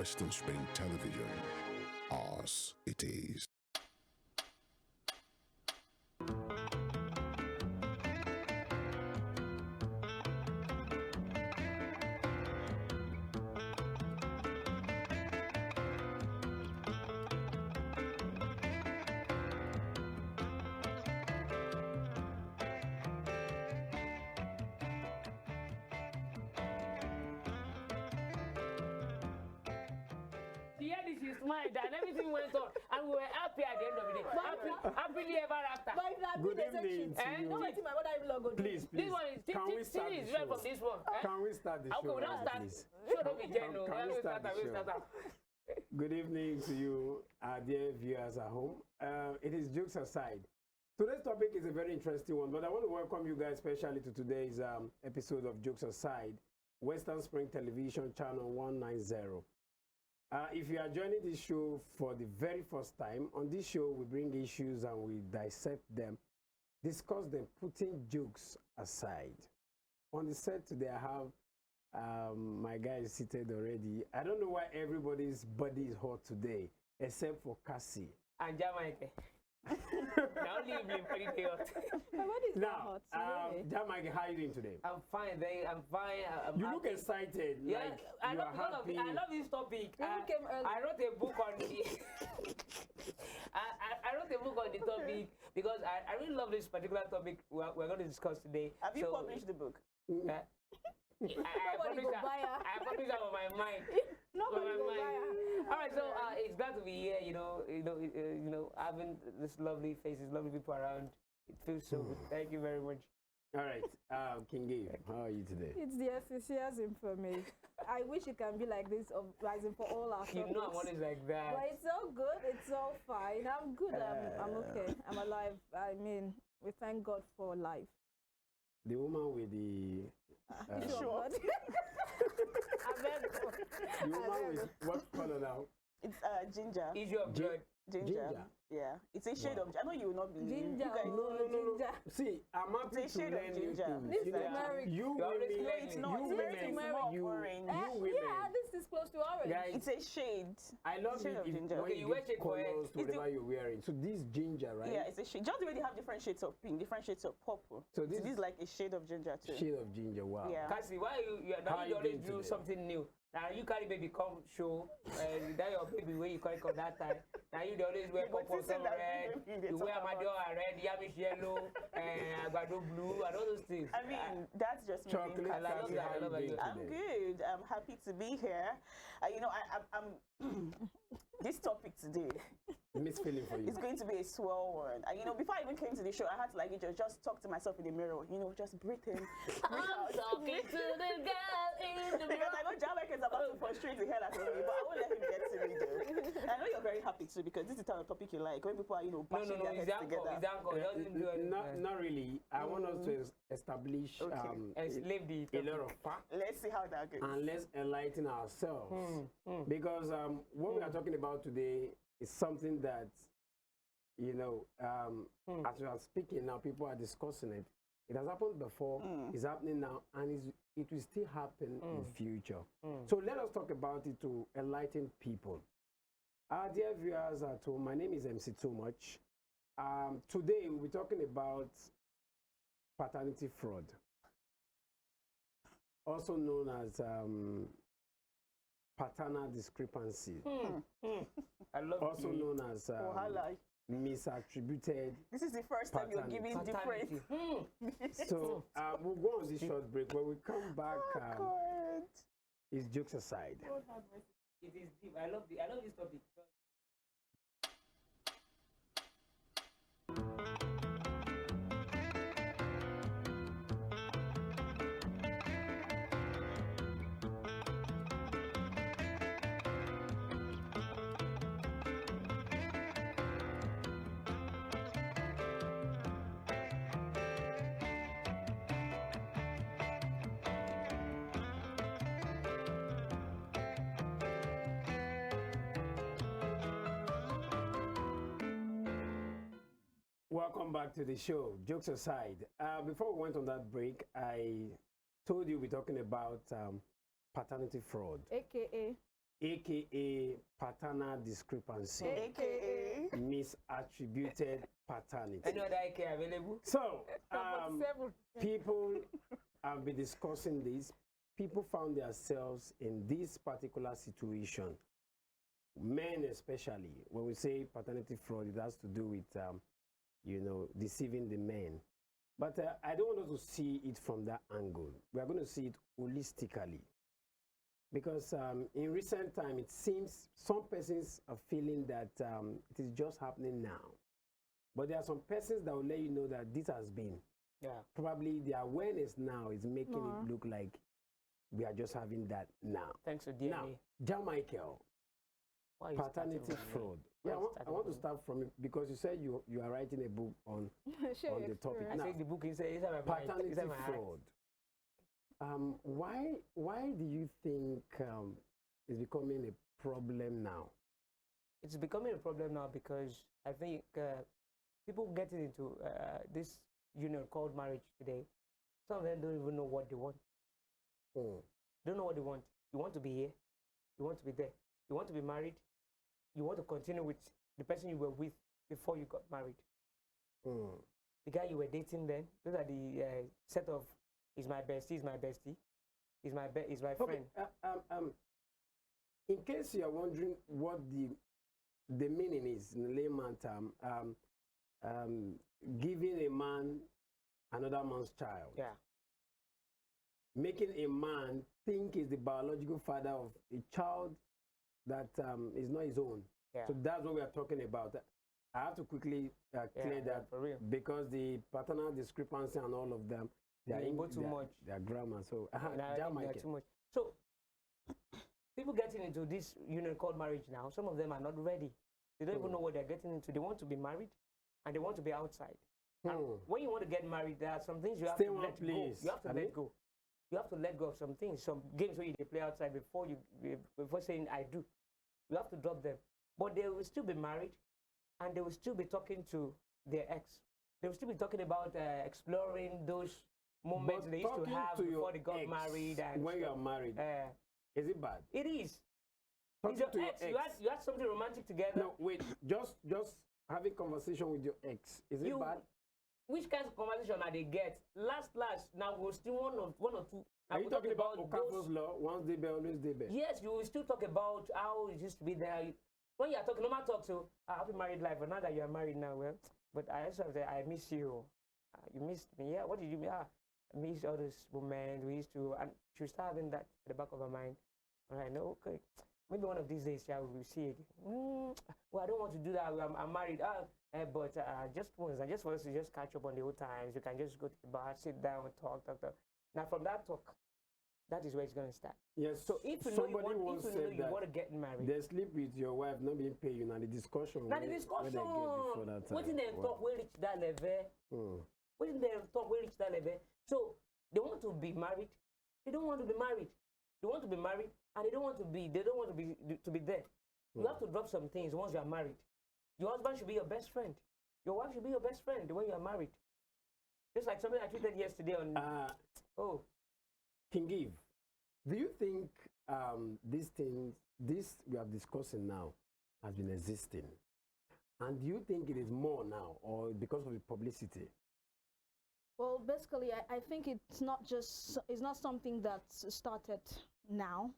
Western Spring Television. Ours it is. Smiled and everything went on, and we were happy at the end of the day. Happily ever after. Good evening to you. Please. This one is can we start the show? From this one. Can we start the show? Okay, we don't start. Please. Can we start the show? Good evening to you, our dear viewers at home. It is jokes aside. Today's topic is a very interesting one, but I want to welcome you guys especially to today's episode of Jokes Aside, Western Spring Television Channel 190. If you are joining this show for the very first time, on this show we bring issues and we dissect them, discuss them, putting jokes aside. On the set today I have my guys seated already. I don't know why everybody's body is hot today, except for Cassie. And Jamaica. Now leave me pretty hot. What is now, hot? Jamaica, how are you doing today? I'm fine, I'm fine. You look excited. Yeah, like I you love, are happy. I love this topic. Came early. I wrote a book on the I wrote a book on the topic because I really love this particular topic we're going to discuss today. Have you published the book? I published that on my mind. Nobody go buy her. All right, so it's glad to be here. Having this lovely faces, lovely people around. It feels so good. Thank you very much. All right, Kingi, how are you today? It's the enthusiasm for me. I wish it can be like this, rising for all our You topics. know I'm always like that. But it's all good. It's all fine. I'm good. I'm okay. I'm alive. I mean, we thank God for life. The woman with the Sure. the woman with what color now? It's ginger. Is your blood? Ginger. Yeah. It's a shade of. I know you will not believe. Ginger. You guys, No. Ginger. See, I'm happy It's a to shade of learn new ginger. things. This You is know, turmeric. you You're always women, learning. it's not. you It's very women, small you orange. women. Yeah, this is close to orange. Guys, It's a shade. I love shade it of if ginger. when Okay, you you wear give shade for it. colors to It's whatever you're wearing. So this ginger, right? Yeah, it's a shade. Just already have different shades of pink, different shades of purple. So this This is like a shade of ginger too. shade of ginger. Wow. Yeah. Cassie, why you How now you you always doing do today? something new? Now you carry baby come show, that your baby when you carry come that time. Now you dey always wear You go purple, see say some that red, baby they you wear talk about. amadioha red, yamish yellow, agbado blue, and all those things. I mean, that's just me being Chocolate. I love Cassie, that, how I you love doing that. I'm today? good. I'm happy to be here. I'm this topic today Miss feeling for you. is going to be a swell one. And before I even came to the show, I had to like just talk to myself in the mirror. Just breathe in, breathe out. Talking to the girl in the Because I know Jamaica is about to frustrate the hell out of me, but I won't let him get to me though. And I know you're very happy too because this is the kind of topic you like when people are bashing their heads together. Not really. I want us to establish Enslave the a lot of facts Let's see how that goes. and let's enlighten ourselves. Because what we are talking about today is something that, as we are speaking now, people are discussing it. It has happened before, it's happening now, and it will still happen in future. So let us talk about it to enlighten people. Our dear viewers at home, my name is MC Too Much. Today we'll be talking about paternity fraud, also known as paternal discrepancy, I love also you. known as Wahala. misattributed. This is the first time you're Paternity. giving different. So we'll go on this short break. When we come back, God. it's jokes aside. It is deep. I love this topic. Welcome back to the show. Jokes aside, before we went on that break, I told you we're talking about paternity fraud. AKA aka paternal discrepancy, AKA. misattributed paternity. Any other AK available? So, Seven. people have been discussing this. People found themselves in this particular situation. Men especially, when we say paternity fraud, it has to do with, deceiving the men. But I don't want us to see it from that angle. We are going to see it holistically. Because in recent time, it seems some persons are feeling that it is just happening now. But there are some persons that will let you know that this has been. Yeah. Probably the awareness now is making it look like we are just having that now. Thanks to DNA. Now, John Michael, Why are you paternity starting with me? fraud. Why Yeah, are you I starting want to with me? start from it because you said you are writing a book on Share the your topic. experience. I Now, think the book is inside my mind. paternity Inside my heart. fraud. Why do you think it's becoming a problem now? It's becoming a problem now because I think people getting into this union called marriage today, some of them don't even know what they want. Mm. Don't know what they want. You want to be here. You want to be there. You want to be married. You want to continue with the person you were with before you got married. Mm. The guy you were dating then. Those are the set of is my bestie, is my bestie, is my Okay. friend. In case you are wondering what the meaning is in layman term, giving a man another man's child, Yeah. making a man think he's the biological father of a child that is not his own. Yeah. So that's what we are talking about. I have to quickly clear that for real. because the paternal discrepancy and all of them, they are They go too much. Their grammar. So, And I John think they are Michael. too much. So people getting into this union called marriage now, some of them are not ready. They don't even know what they're getting into. They want to be married and they want to be outside. And when you want to get married, there are some things you have Stay to one let go. place. You have to let go. You have to let go of some things, some games where you play outside before saying I do. You have to drop them. But they will still be married and they will still be talking to their ex. They will still be talking about exploring those moments But they used to talking have to your before they got ex married. And when you are married, is it bad? it is. Talking It's to your your ex. You had something romantic together. No, wait. Just having conversation with your ex. Is it bad? Which kinds of conversation are they get? Last, now we'll still one or two. Are you we'll talking about Okafor's those- law? Once they bear, always they bear. Yes, you will still talk about how it used to be there. When you are talking, normal talk, so happy married life, but now that you are married now, well, but I also have to say, I miss you. You missed me, yeah? What did you mean? I miss all those moments we used to, and she start having that at the back of her mind. All right, no, okay. Maybe one of these days, yeah, we will see it. Well, I don't want to do that. I'm married. But just once, I just want us to just catch up on the old times. You can just go to the bar, sit down, and talk. Now, from that talk, that is where it's going to start. Yes. So if you know you want to get married, they sleep with your wife, not being paid you. Now the discussion. now the discussion, what in them talk will reach that level? What in them talk will reach that level? So they want to be married. They don't want to be married. They want to be married, and they don't want to be there. You have to drop some things once you are married. Your husband should be your best friend. Your wife should be your best friend when you are married. Just like something I tweeted yesterday on. King Eve, do you think this we are discussing now has been existing? And do you think it is more now or because of the publicity? Well, basically, I think it's not something that's started now.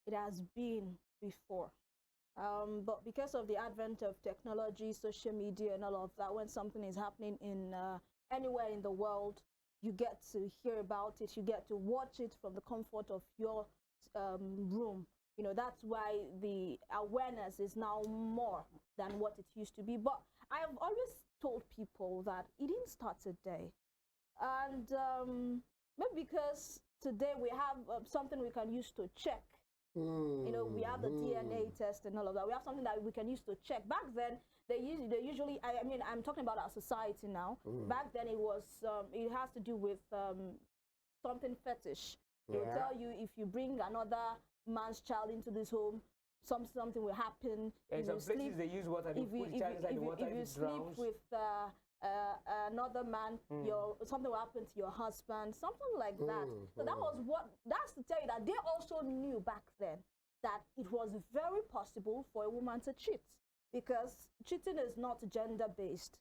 It has been before. But because of the advent of technology, social media, and all of that, when something is happening in anywhere in the world, you get to hear about it. You get to watch it from the comfort of your room. You know, that's why the awareness is now more than what it used to be. But I have always told people that it didn't start today. And maybe because today we have something we can use to check. You know, we have the DNA test and all of that. We have something that we can use to check. Back then, they usually, I mean, I'm talking about our society now. Back then, it was, it has to do with something fetish. They'll tell you if you bring another man's child into this home, something will happen. In some places, they use water. They put the child inside the water. If you sleep with another man, something will happen to your husband, something like that. So that's to tell you that they also knew back then that it was very possible for a woman to cheat, because cheating is not gender-based.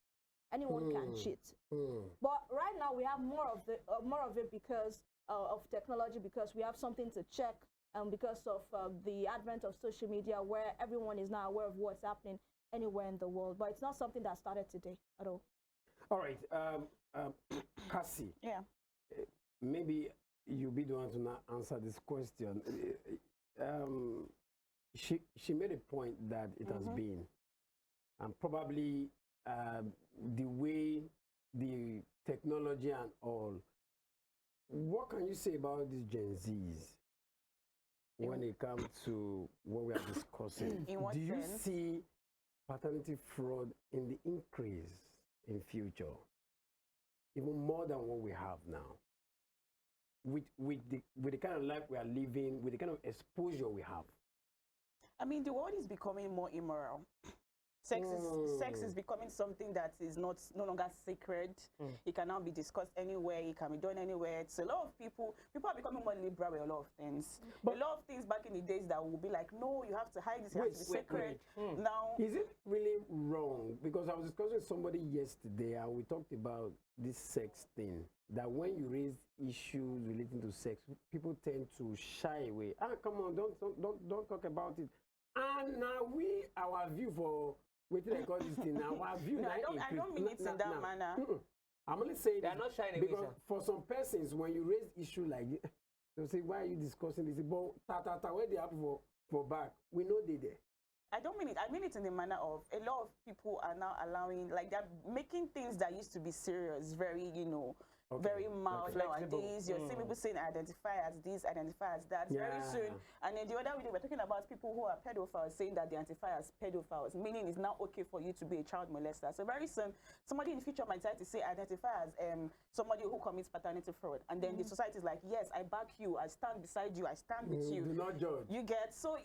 Anyone can cheat. But right now we have more of it because of technology, because we have something to check, and because of the advent of social media, where everyone is now aware of what's happening anywhere in the world. But it's not something that started today at all. All right, Cassie. Yeah. Maybe you'll be the one to now answer this question. She made a point that it has been, and probably the way the technology and all. What can you say about these Gen Zs when it comes to what we are discussing? In what Do you sense? see paternity fraud in the increase in future, even more than what we have now? With the kind of life we are living, with the kind of exposure we have. I mean, the world is becoming more immoral. Sex is becoming something that is no longer sacred. It can now be discussed anywhere. It can be done anywhere. So a lot of people are becoming more liberal with a lot of things. But a lot of things back in the days that would be like, no, you have to hide this, it has to be sacred. Now, Is it really wrong? Because I was discussing with somebody yesterday and we talked about this sex thing. That when you raise issues relating to sex, people tend to shy away. Come on, don't talk about it. And now our view for what do they call this thing? Our view. no, I don't mean it in that manner. I'm only saying They are not shying away, because sir. for some persons, when you raise issue like this, they'll say, "Why are you discussing this?" But where they happen for back, we know they there. I don't mean it. I mean it in the manner of a lot of people are now allowing, like they're making things that used to be serious, very, very mild nowadays. You're seeing people saying identify as this, identify as that very soon. And then the other video, we're talking about people who are pedophiles saying that they identify as pedophiles, meaning it's now okay for you to be a child molester. So very soon, somebody in the future might decide to say identify as somebody who commits paternity fraud. And then the society is like, yes, I back you, I stand beside you, I stand with you. Do not judge. You get, so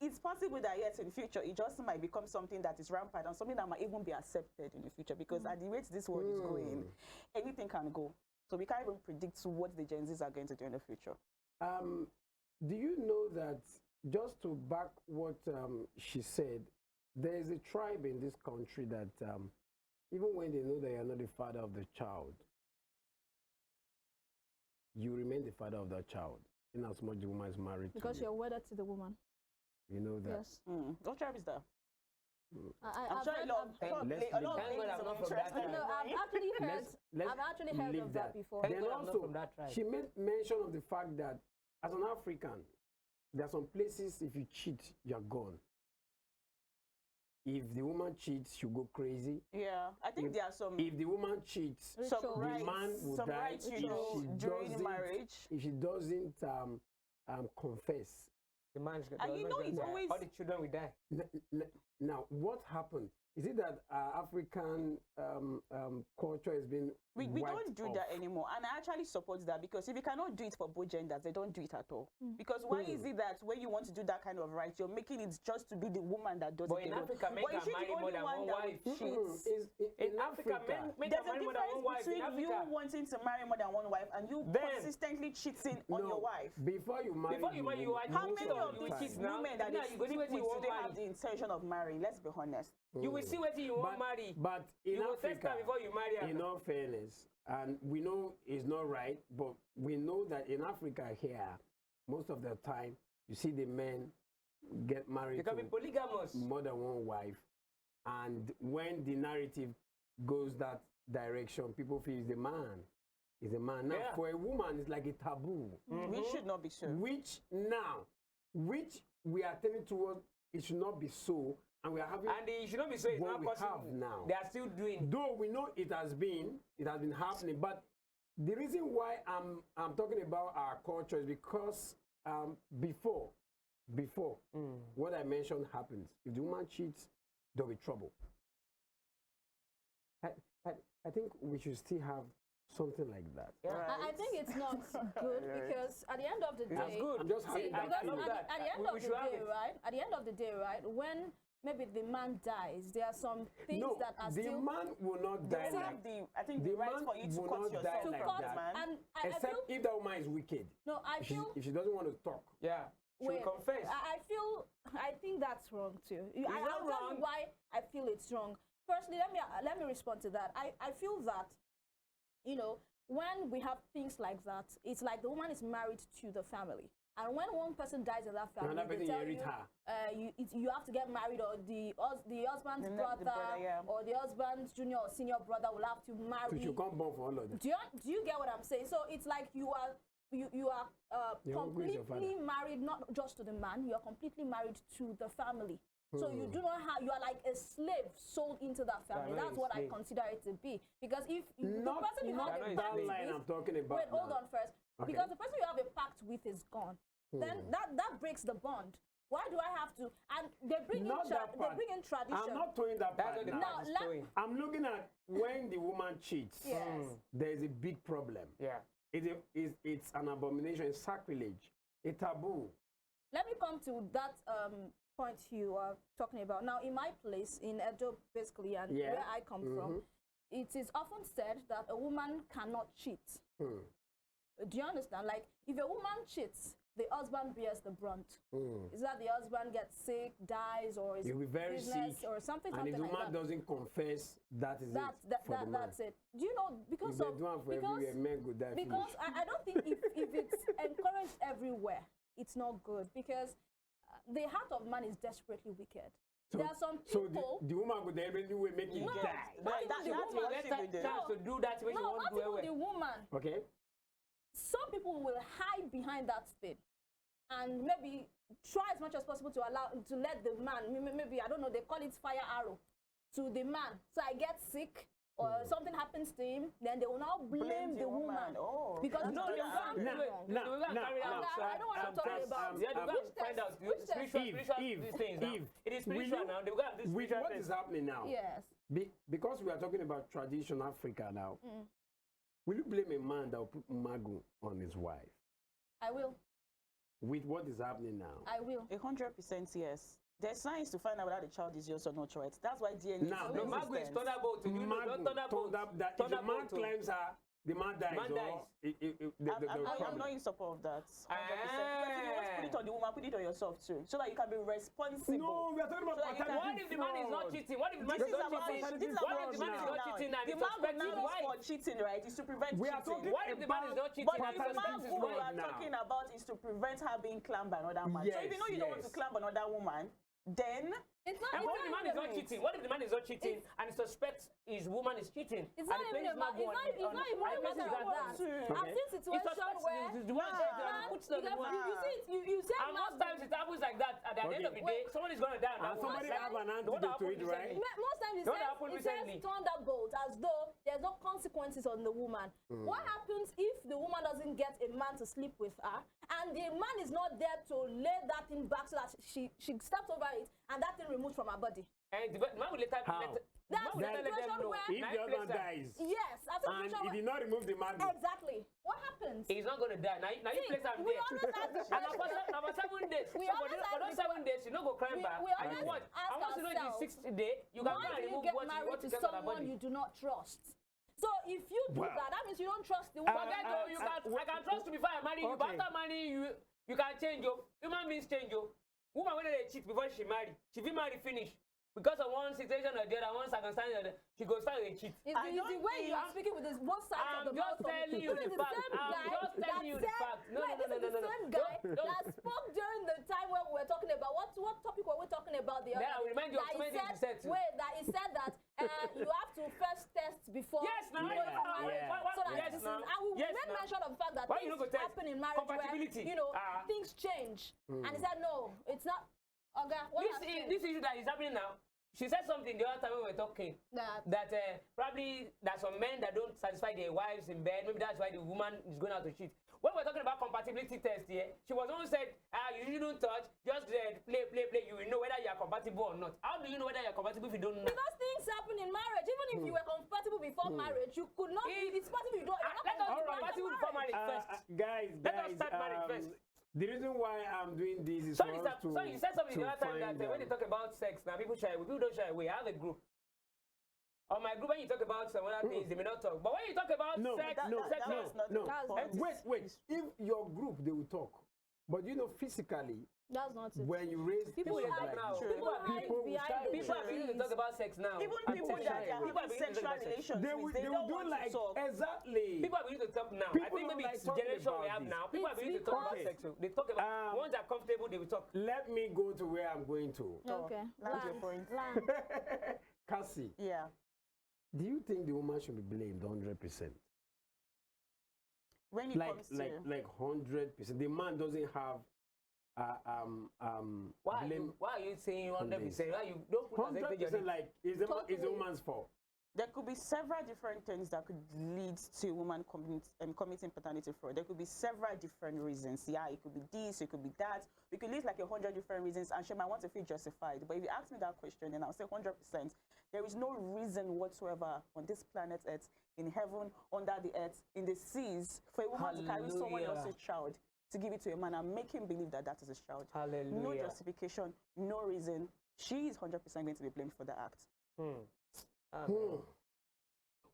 it's possible that yes, in the future, it just might become something that is rampant and something that might even be accepted in the future, because at the rate this world is going, anything can go. So we can't even predict what the Gen Zs are going to do in the future. Do you know that, just to back what she said, there is a tribe in this country that even when they know they are not the father of the child, you remain the father of that child, in as much the woman is married Because to you. you're wedded to the woman. You know that? Yes. What tribe is that? I'm I've sure heard- a lot Let's of leave ladies that. are Thank God I'm not from that interested tribe. in No, I've knowing. actually heard. Let's I've actually heard leave of that before. Thank Then God I'm not also, from that tribe. she made mention of the fact that as an African, there are some places if you cheat, you're gone. If the woman cheats, you go crazy. Yeah, I think there are some If the woman cheats, Rituals. some the rights, man will some die rights if you know she during doesn't- marriage. if she doesn't confess. The man's got And you know it's always- all the children will die. Now, what happened? Is it that African culture has been We wiped don't do off? that anymore, and I actually support that, because if you cannot do it for both genders, they don't do it at all. Because why is it that when you want to do that kind of right, you're making it just to be the woman that does But it in alone? Africa, men But can is she the marry more only than one one that wife. would cheat? In Africa, men There's can a marry more than one difference wife. In between you Africa, wanting to marry more than one wife and you Then- consistently cheating on your wife. Before you marry, Before you marry, you are How most many of you these cheat now. women that Now they you go see sleep wetin you with wan today have marry. the intention of marrying? Let's be honest. You will see what you want marry. But in You will test Africa, her before you marry her. in all fairness, and we know it's not right, but we know that in Africa here, most of the time, you see the men get married You can be to polygamous. more than one wife. And when the narrative goes that direction, people feel it's the man. It's a man. Now, Yeah. for a woman, it's like a taboo. We should not be so. Which we are turning towards, it should not be so. And we are having, And it should not be so. It's what not we possible. have now. They are still doing. though we know it has been happening, but the reason why I'm talking about our culture is because before what I mentioned happens. If the woman cheats, there'll be trouble. I think we should still have something like that. Yeah. I think it's not good, because at the end of the day, That's good. I'm just See, having that I because love feeling. that. at the end We of the should have day, it. right? At the end of the day, right? When maybe the man dies, there are some things No, that are the still man will not They die will like have the, I think, the the right man for you to will cut not yourself die to like from cut, the that. man. and I except feel if that woman is wicked. no, I If feel she doesn't want to talk. Yeah. She will confess. I think that's wrong too. It's not I'll tell wrong. you why I feel it's wrong. Firstly, let me respond to that. I feel that, you know, when we have things like that, it's like the woman is married to the family. And when one person dies in that family, they tell you, you have to get married, or the husband's brother, or the husband's junior or senior brother will have to marry. So you can't born for all of them. Do you get what I'm saying? So it's like you are completely married, not just to the man. You are completely married to the family. So you do not have, you are like a slave sold into that family. That's what I consider it to be. Because if the person you have a pact with, I'm talking about wait, hold on first. Okay. Because the person you have a pact with is gone. Then that breaks the bond. Why do I have to? And they bring in tradition. I'm not throwing that part now. I'm looking at when the woman cheats. Yes. There's a big problem. Yeah. It's an abomination, it's sacrilege, a taboo. Let me come to that point you are talking about. Now, in my place, in Edo, basically, and where I come from, it is often said that a woman cannot cheat. Do you understand? Like, if a woman cheats, the husband bears the brunt. Is that the husband gets sick, dies, or is You'll be very sick, or something, and if the woman doesn't confess, that's it. Do you know, because of because I don't think if it's encouraged everywhere, it's not good, because the heart of man is desperately wicked. So, there are some people. So the woman would anyway make you die. Not even the woman. To do that when you want not to do even the woman. Okay. Some people will hide behind that thing and maybe try as much as possible to let the man, maybe, I don't know, they call it fire arrow to the man. So I get sick or something happens to him, then they will now blame the woman. Oh, because no, I don't want to talk about find out spiritual things now. It is spiritual now. They will have this spiritual what is happening now? Yes. Because we are talking about tradition Africa now. Will you blame a man that will put magu on his wife? I will. With what is happening now? I will. 100% yes. There's science to find out whether the child is yours or not, right? That's why DNA now, the magu is thunderbolt. You know, thunderbolt. If the man climbs her, the man dies. I'm not in support of that. 100%. Because if you want to put it on the woman, put it on yourself too, so that you can be responsible. No, we are talking about paternity. What if the man is not cheating? What if the man is not cheating? What if the man is not cheating and the man will now for cheating, right? Is to prevent cheating. What if the man is not cheating? But the man who we are talking about is to prevent her being claimed by another man. So if you know you don't want to clamp another woman, then it's not. And what if the man is not cheating? What if the man is not cheating and he suspects his woman is cheating? It's not even about. It's not even a matter of that. I've seen situations where you say. And most times it happens like that. At the end of the day, someone is going to die. And somebody have an antidote to it, right? Most times it says thunderbolt, as though there's no consequences on the woman. What happens if the woman doesn't get a man to sleep with her, and the man is not there to lay that thing back so that she steps over it and that thing removed from her body? And the man will later That's the situation where if the husband dies, yes, and he did not remove the man, exactly. What happens? He's not going to die. Now you place him there. And after 7 days, for those 7 days, you don't go climb back. And you watch. And once you know the 6th day, you can go and remove what you get on her body. You do not trust. So if you do that means you don't trust the woman. Forget I can trust you before I marry you, but after marrying you, you can change you. Human beings change you. Woman when they cheat before she marry, she be married finish. Because of one situation or the other, one circumstance or the other, she goes start to cheat. It's the way you are speaking with this both sides of the mouth. I'm just telling you the fact. I'm just telling you the fact. No. The same guy that spoke during the time when we were talking about what topic were we talking about the other? Yeah, I will remind you of so many things you said too. Wait, that he said that you have to first test before. Yes, now. We made mention of the fact that things happen in marriage where things change, and he said no, it's not. Okay, this issue that is happening now, she said something the other time when we were talking that probably there's some men that don't satisfy their wives in bed. Maybe that's why the woman is going out to cheat. When we're talking about compatibility test here, she was always said, you shouldn't touch, just play. You will know whether you are compatible or not. How do you know whether you are compatible if you don't know? Because things happen in marriage. Even if you were compatible before marriage, you could not. It's possible you don't. Let us be compatible before marriage first. Guys, let us start marriage first. The reason why I'm doing this is so you said something the other time that when they talk about sex, now people don't shy away. I have a group. On my group, when you talk about some other things, they may not talk. But when you talk about sex, wait. If your group, they will talk. But you know, physically, That's not it. when you raise People issues hide like now. this, People hide people will behind shy the away. People are beginning to talk about sex now. Even people People that they are People are having beginning to sexual talk about sex. relations they with, will, they they don't will do want like to talk. exactly. People are beginning to talk now. I People think don't maybe like it's talking generation we about have this. now. People are It's beginning to talk about because- sex. So they talk about once they're comfortable, they will talk. Let me go to where I'm going to. Okay. Land your point. Land. Cassie, Yeah. do you think the woman should be blamed 100%? When it comes to Like 100%. The man doesn't have blame. Why are you saying on 100%? Why you don't put percentage on 100% it? like is the Totally. woman's fault. there could be several different things that could lead to a woman committing paternity fraud. There could be several different reasons. Yeah, it could be this, it could be that. We could list like 100 different reasons, and she might want to feel justified. But if you ask me that question, then I'll say 100%. There is no reason whatsoever on this planet Earth, in heaven, under the earth, in the seas, for a woman to carry someone Hallelujah. else's child to give it to a man and make him believe that that is his child. No Hallelujah. justification, no reason. She is 100% going to be blamed for the act.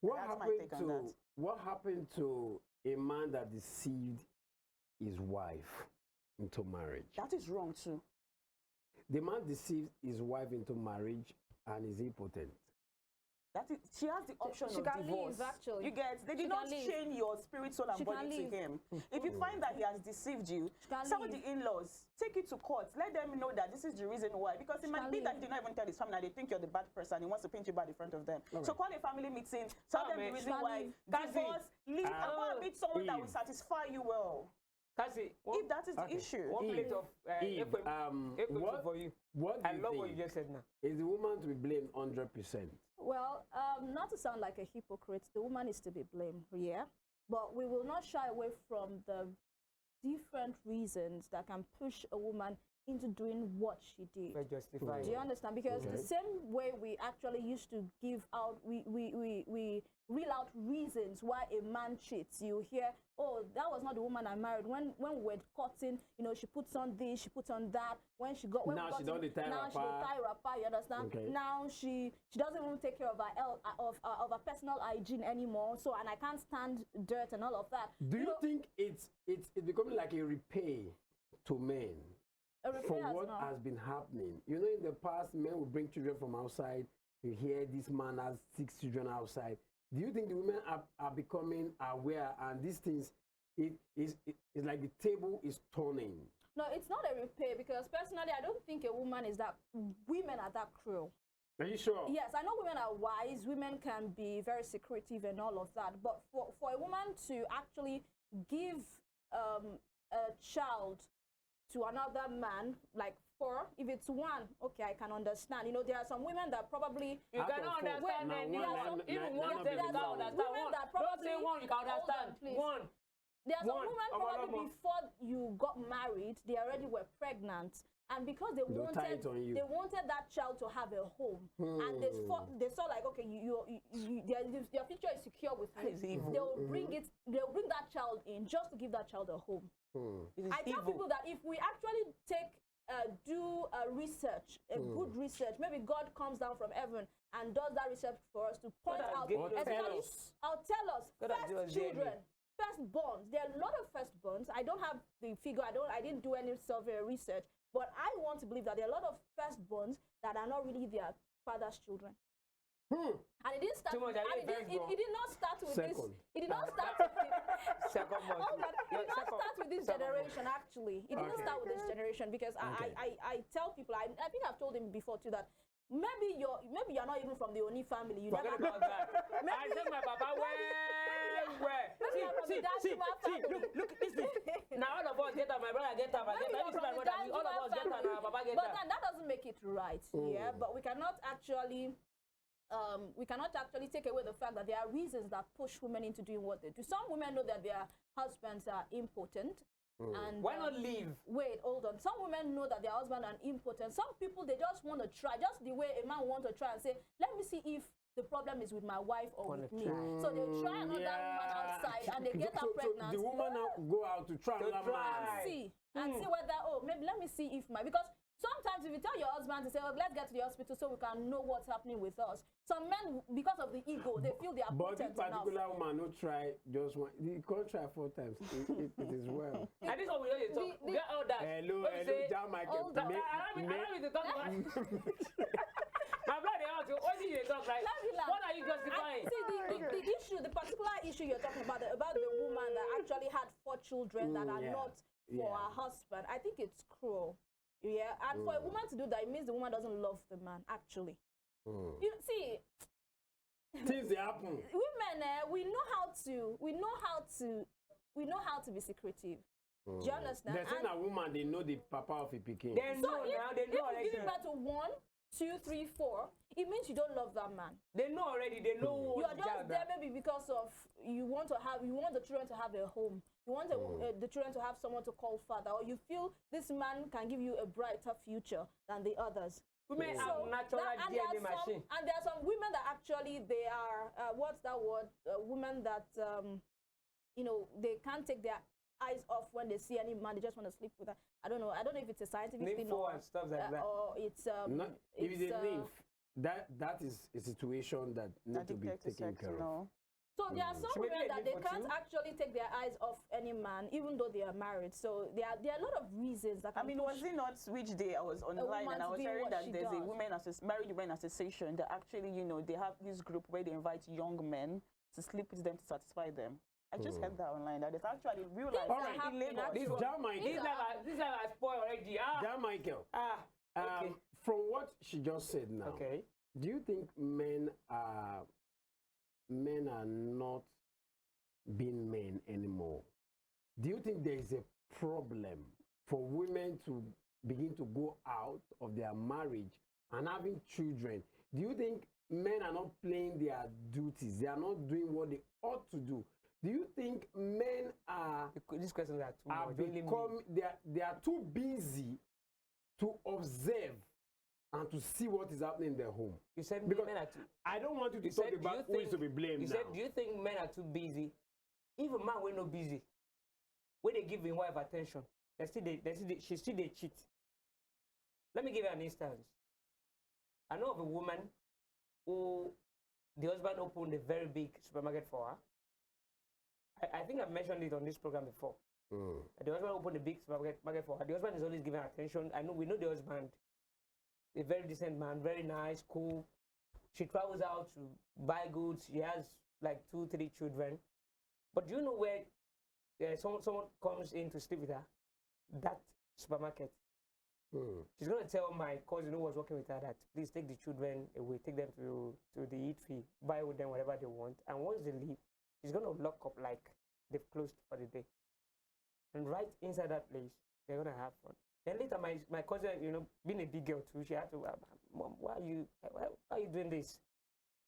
What That's my happened take on to that. what happened to a man that deceived his wife into marriage? That is wrong too. The man deceived his wife into marriage and is impotent. That is, she has the option she of can divorce. leave, actually. You get, they She did not can leave. chain your spirit, soul, and She body can to leave. him. If you find that he has deceived you, can some of leave. the in-laws, take it to court. Let them know that this is the reason why. Because it might can be that leave. he did not even tell his family that they think you're the bad person. He wants to paint you bad in front of them. So call a family meeting, tell them the man. reason She can why. leave. Divorce, leave, and go and meet someone that will Eve. satisfy you well. Cassie, If that is the issue. one Eve, plate of Eve, F for you. what I do love you what you think? just said now. Is the woman to be blamed 100%? Well, not to sound like a hypocrite, the woman is to be blamed, yeah. But we will not shy away from the different reasons that can push a woman into doing what she did. We're justified. Do you understand? Because the Okay. same way we actually used to give out, we reel out reasons why a man cheats. You hear, oh, that was not the woman I married. When we were courting, you know, she puts on this, she puts on that. When she got, when Now we got she don't in- dey tie now she wrapper. don't tie wrapper. You understand? Okay. Now she doesn't even take care of her personal hygiene anymore. So, and I can't stand dirt and all of that. Do you know, think it's becoming like a repay to men a repair for has what not- has been happening? You know, in the past, men would bring children from outside. You hear this man has 6 children outside. Do you think the women are becoming aware, and these things, it's like the table is turning? No, it's not a repair, because personally, I don't think women are that cruel. Are you sure? Yes, I know women are wise. Women can be very secretive and all of that. But for a woman to actually give a child to another man, like 4, if it's 1, okay, I can understand. You know, there are some women that probably You Out of cannot 4. understand Now, any one, one. let- Even let- one let thing me you be can wrong. understand. Women One. that Don't say probably- one, you can Hold on, understand. please. One. there are some One. women probably before you got married, they already were pregnant. And because they They'll tie it on you. wanted that child to have a home, and they saw like, okay, their future is secure with That is you. evil. They'll bring that child in just to give that child a home. It is I tell evil. people that if we actually do a research, good research, maybe God comes down from heaven and does that research for us to point God has out, given us especially, us. I'll tell us, God has given us first children, DNA. firstborns. There are a lot of firstborns. I don't have the figure. I didn't do any survey research, but I want to believe that there are a lot of firstborns that are not really their father's children. And it didn't start. Too much, I And didn't it did not start with this. Second. It did not start with Second one. Oh, but it did not Second- start with this second one. generation. Actually, it didn't Okay. start with this generation, because I tell people. I think I've told him before too that maybe you're not even from the Oni family. You Forget never about that. I Maybe- said my papa where? Maybe you're from the Danjuma family. Look, this thing. Now all of us get her, my brother get her, I Maybe get her, you're this is from my the brother, all of Danjuma us get her, family. and our papa get But her. then that doesn't make it right. Yeah, but we cannot actually take away the fact that there are reasons that push women into doing what they do. Some women know that their husbands are impotent. And Why not leave? wait, hold on. Some women know that their husband are impotent. Some people, they just want to try, just the way a man wants to try and say, let me see if the problem is with my wife or Wanna with me. try. So they try another woman outside and they get her So pregnant. the woman now go out to try another try. man. See and see whether, oh, maybe let me see if because Sometimes if you tell your husband to say, oh, let's get to the hospital so we can know what's happening with us, some men, because of the ego, they feel they are But this potent enough. particular woman no try just one. You can't try 4 times. It is well. And this one we don't talk. We get all that. Hello, When we say, John Michael. Hold on. allow me to talk about my blood they ask you, what did you talk like? Let's relax. What are you justifying? See, the issue, the particular issue you're talking about the woman that actually had 4 children that are not for her husband, I think it's cruel. Yeah, and for a woman to do that, it means the woman doesn't love the man, actually. You see, things they happen. women, we know how to be secretive. Do you understand? They're saying a woman, they know the papa of a pikin. They know now, they know if you give already. birth to 1, 2, 3, 4, it means you don't love that man. They know already, they know You what are just there maybe because of you want the children to have a home. You want the children to have someone to call father, or you feel this man can give you a brighter future than the others. women have natural DNA machine. And there are some women that actually they are what's that word? Women that you know, they can't take their eyes off when they see any man. They just want to sleep with her. I don't know if it's a scientific thing Nympho and stuff like that. or it's if it's a nymph, that is a situation that needs to be taken care of. So there are some So maybe women a that they nympho can't too? actually take their eyes off any man, even though they are married. So there are a lot of reasons that I can mean, push. was it not which day I was online and I was woman's doing hearing what that she there's a does. married women association that actually, you know, they have this group where they invite young men to sleep with them to satisfy them. I just heard that online that it's actually real life. Things are in happening Lagos. This actually. John This life has spoiled already. John Michael. Okay. From what she just said now, Okay. do you think men are not being men anymore? Do you think there is a problem for women to begin to go out of their marriage and having children? Do you think men are not playing their duties? They are not doing what they ought to do? Do you think men are These questions are too much. Don't leave me. they are too busy to observe and to see what is happening in their home? You said Because men are too. I don't want you to You talk said, do about you who is think- to be blamed You now. said, do you think men are too busy? Even man when no busy, when they give him wife attention, she still they cheat. Let me give you an instance. I know of a woman who the husband opened a very big supermarket for her. I think I've mentioned it on this program before. The husband opened a big supermarket for her. The husband is always giving her attention. We know the husband, a very decent man, very nice, cool. She travels out to buy goods. She has like 2, 3 children. But do you know where someone comes in to sleep with her? That supermarket. She's going to tell my cousin who was working with her that please take the children away, take them to the eatery, buy with them whatever they want. And once they leave, she's going to lock up like they've closed for the day. And right inside that place, they're going to have fun. Then later, my cousin, you know, being a big girl too, she had to, Mom, why are you doing this?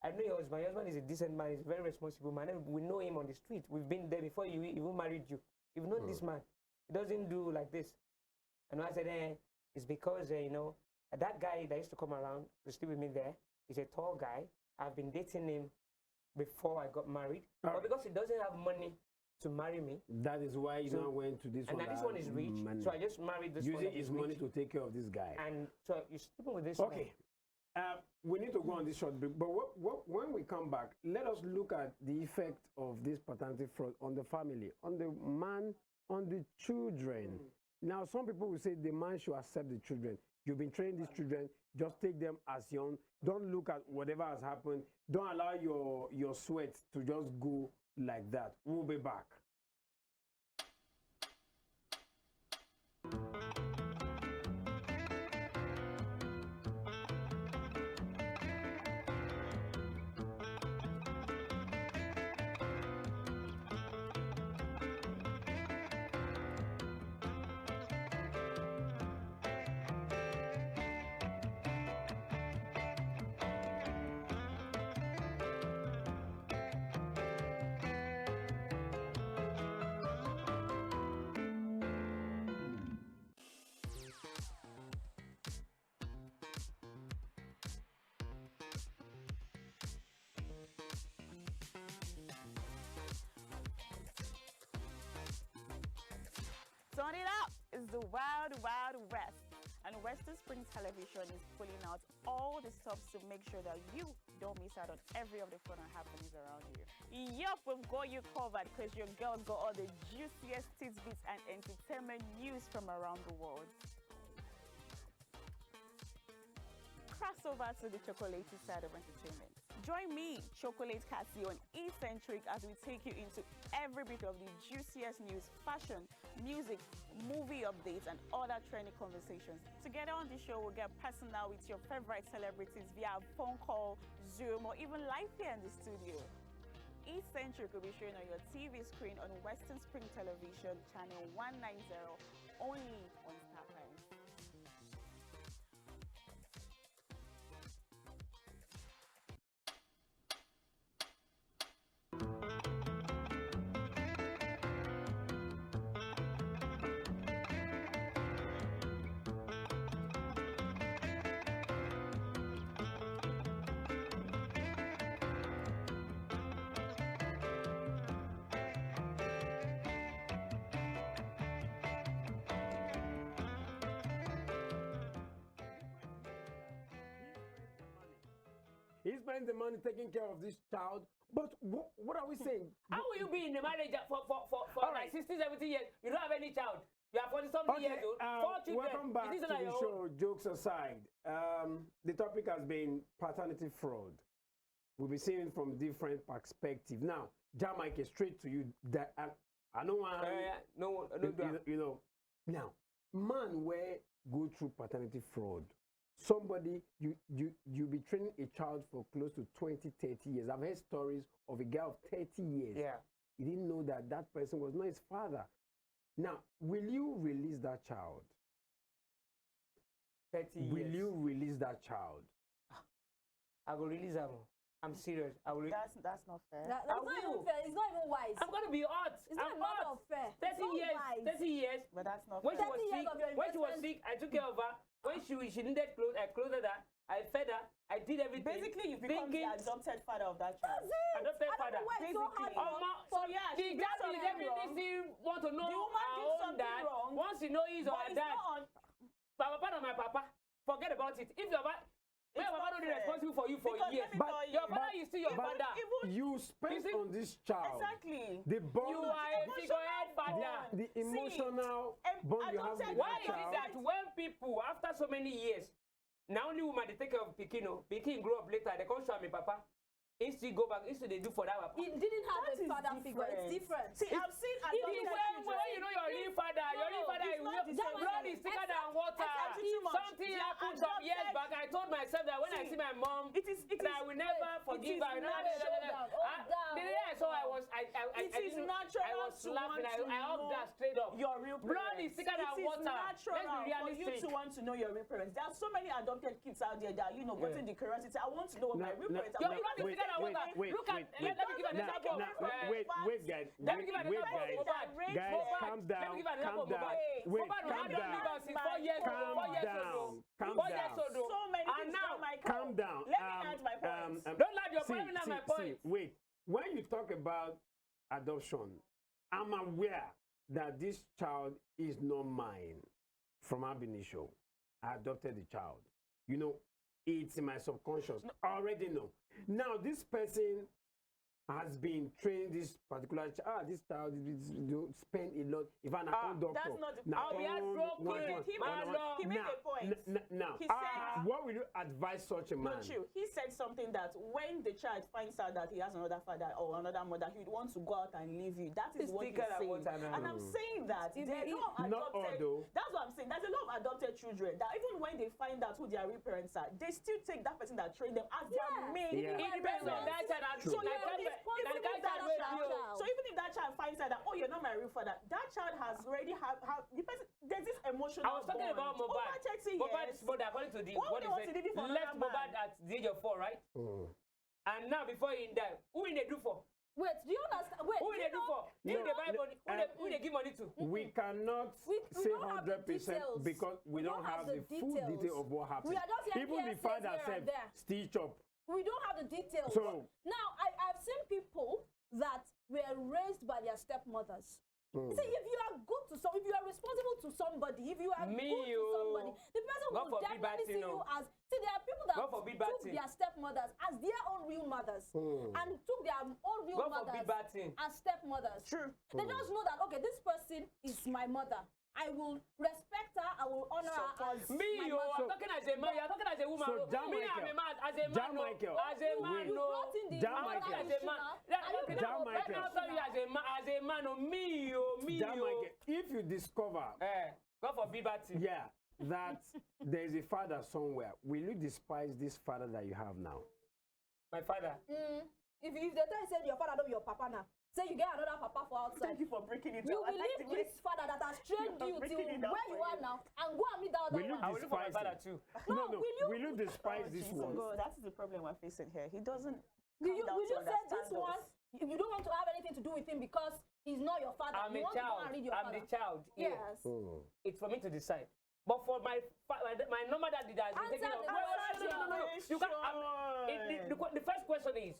I know your husband. Your husband is a decent man. He's a very responsible man. And we know him on the street. We've been there before you even married you. You've known this man. He doesn't do like this. And I said, it's because, you know, that guy that used to come around to sleep with me there is a tall guy. I've been dating him before I got married. But because he doesn't have money to marry me. That is why you now went to this and one. And this one is rich. Money. So I just married this one. Using his money to take care of this guy. And so you're sleeping with this Okay. We need to go on this short break. But when we come back, let us look at the effect of this paternity fraud on the family, on the man, on the children. Now, some people will say the man should accept the children. You've been training these children, just take them as young. Don't look at whatever has happened. Don't allow your sweat to just go like that. We'll be back. Turn it up. It's the Wild Wild West. And Western Spring Television is pulling out all the stops to make sure that you don't miss out on every of the fun and happenings around you. Yup, we've got you covered because your girls got all the juiciest tidbits and entertainment news from around the world. Cross over to the chocolatey side of entertainment. Join me, Chocolate Cassie, on Eccentric as we take you into every bit of the juiciest news, fashion, music, movie updates, and other trending conversations. Together on the show, we'll get personal with your favorite celebrities via phone call, Zoom, or even live here in the studio. Eccentric will be showing on your TV screen on Western Spring Television, channel 190, only on Star Times. He spends the money taking care of this child. But what are we saying? How will you be in the marriage for like 60, 70 years? You don't have any child. You are 40-something years old. 4 children. Welcome back Is to this like the your show. Jokes aside, the topic has been paternity fraud. We'll be seeing it from different perspectives. Now, Jamaica, straight to you. That I don't want. No, You know. Now, man, where go through paternity fraud. Somebody, you be training a child for close to 20, 30 years. I've heard stories of a girl of 30 years. Yeah. He didn't know that that person was not his father. Now, will you release that child? 30 years. Will you release that child? I will release them. I'm serious. I will. That's not fair. That's not even fair. It's not even wise. I'm gonna be hot. It's not I'm a matter hot. of fair. 30 It's not years. wise. 30 years. But that's not When fair. she was 30 years sick, of your when she was investment. sick, I took care of her. When she needed clothes, I clothed her. I fed her. I did everything. Basically, you become the adopted father of that child. That's it. Adopted I don't father. know why it's so hard Basically. for So yeah, The she did dad is something definitely wrong. still want to know The woman her did own something dad. wrong, Once you know he's But our it's dad, not on. papa and my papa, forget about it. If your papa, It's papa not don't be fair. responsible for you for Because years. let me tell Your you, father is still your but- father. even You spent You see- on this child. exactly. The bond, You are a figurehead father. the emotional bond you have with adopted Why that is it child. that when people, after so many years, now only woman they take care of Pikin, Pikin grow up later, they come show me papa. Instead go back, instead they do for that papa. He didn't have That a is father figure. It's different. See, I've seen It is adopted when children. you know your real father, your real father it's is not the same. blood is thicker than water. Except too much. Something They are happened some years adopted. back. I told myself that when I See, see my mom, it is that I will never forgive her. is No, no, no, no, no, no. down. The day I saw, I was, I It is didn't- natural I was to laughing. want to I hugged know that straight up. your real Blood parents. is thicker than It is water. natural Let's be for you realistic. to want to know your real parents. There are so many adopted kids out there that getting the curiosity. I want to know what my real parents Your are. blood is thicker than water. Look at, let me give an example. Wait, guys. Let me give an Wait, example of guys. Mohbad. Guys, Mohbad. calm Let down. me give an Calm example of down. Mohbad. Wait, Mohbad calm had down. liver since 4 years old. Calm 4 years down. old. Calm 4 years down. old. So many And things now, on my Calm call. down. Let me add my points. don't let your problem at my point. Wait. When you talk about adoption, I'm aware that this child is not mine from ab initio. I adopted the child. You know, it's in my subconscious. I already know. Now, this person has been trained this particular child. This child spend a lot. If I'm a doctor, that's not the now, I'll be heartbroken. He made a point. Now, He said- what will you advise such a man? Not true. He said something that when the child finds out that he has another father or another mother, he would want to go out and leave you. That is It's what he's thicker than saying. water now. And I'm saying that there are a lot of Not all, adopted. though. That's what I'm saying. There's a lot of adopted children that even when they find out who their real parents are, they still take that person that trained them as their main. Yeah. It depends on that child. So Like you're that- responsible like that for that child will child. be- So even if that child finds out that, oh, you're not my real father, that child has already have the person. There's this emotional. I was talking bond. about Mohbad. Over 30 Mohbad's years. mother, according to the What what they he want said, to do for left another Mohbad man. at the age of 4, right? And now before he died, who will they do for? Wait, do you understand? Wait, Who will do they you do know? for? No, Who they buy no, money? Who they give money to? We cannot We say don't have the 100% details. because we don't have the full details. detail of what happened. We are just hearing Even the hearsays father here and said, there. stitch up. We don't have the details. So- now, I've seen people that were raised by their stepmothers. See, if you are good to some, if you are responsible to somebody, if you are good to somebody, the person God will forbid definitely see you as. See, there are people that God forbid bad took thing. their stepmothers as their own real mothers, and took their own real God mothers forbid bad thing. as stepmothers. True. They just know that, okay, this person is my mother. I will respect her. I will honor her as Me, my yo, I'm mother. talking as a man. You're talking as a woman. So, Me, I'm a man. As a man, no. Michael. As a man, You no. brought in the Jam mother Michael. As issue a man. now. Right Jam now, Michael. I'm sorry, as a man, no. Me, yo, me, yo. If you discover, God forbid bad thing. yeah, that there is a father somewhere, will you despise this father that you have now? My father. If they tell you say your father don't be your papa now, say you get another papa for outside. Thank you for breaking it You down. I will like leave the way- this father that has trained You're you till breaking it down where for you are him. now and go and meet that other Will you one. I will look for my despise father him? too. No, will you- despise this Jesus one? God, that's the problem we're facing here. He doesn't. Will you come down to say this understand one? us. You don't want to have anything to do with him because he's not your father. I'm you a want to go child. and read your I'm father. the child. Yeah. Yes. It's for me to decide. But for my normal daddy that has been Answer taking the no. You can't. The first question is,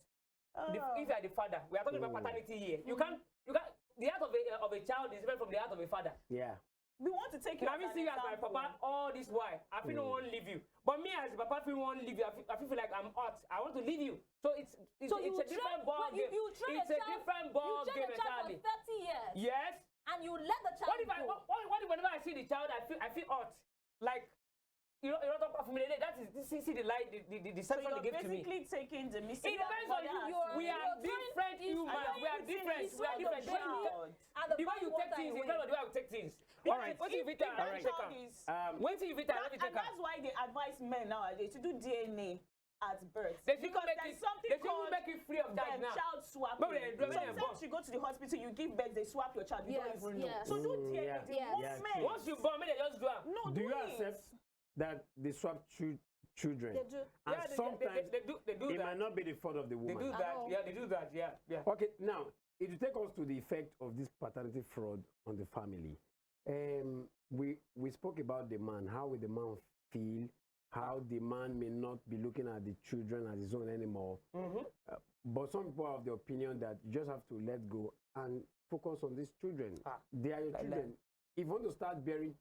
if you are the father, we are talking about paternity here. You can't. The heart of a child is different from the heart of a father. Yeah. We want to take you Now, as me an see you as my example. papa all this while. I feel no one leave you. But me as papa feel won't leave you. I feel like I'm hot. I want to leave you. So it's So a different ball game. It's a different ball game You train a child entirely. for 30 years. Yes. And you let the child What if go. what if whenever I see the child I feel hot? Like you know talk about for me. That is see the light the So deception you're they give to me. basically taking the mistake. It depends on you. We are different humans. We are different. We are different. The way you take things, it depends on the way I take things. All right. What if it All right. Wait till you fit And that's why they advise men nowadays to do DNA at birth. They should Because make there's it. something They should called make it free of charge now. child swapping. But they do it in Sometimes you go to the hospital, you give birth, they swap your child. You Yes, don't even know. yes. So do DNA yeah. the Yes. moment. Yeah, Once you born, they just do it. No, Do you it. accept that they swap children? They do. And Yeah, sometimes they do it that. might not be the fault of the They woman. do that. know. Yeah, they do that. Yeah, yeah. Okay, now it will take us to the effect of this paternity fraud on the family. We spoke about the man. How will the man feel? How the man may not be looking at the children as his own anymore. But some people have the opinion that you just have to let go and focus on these children. They are your like children. If you want to start bearing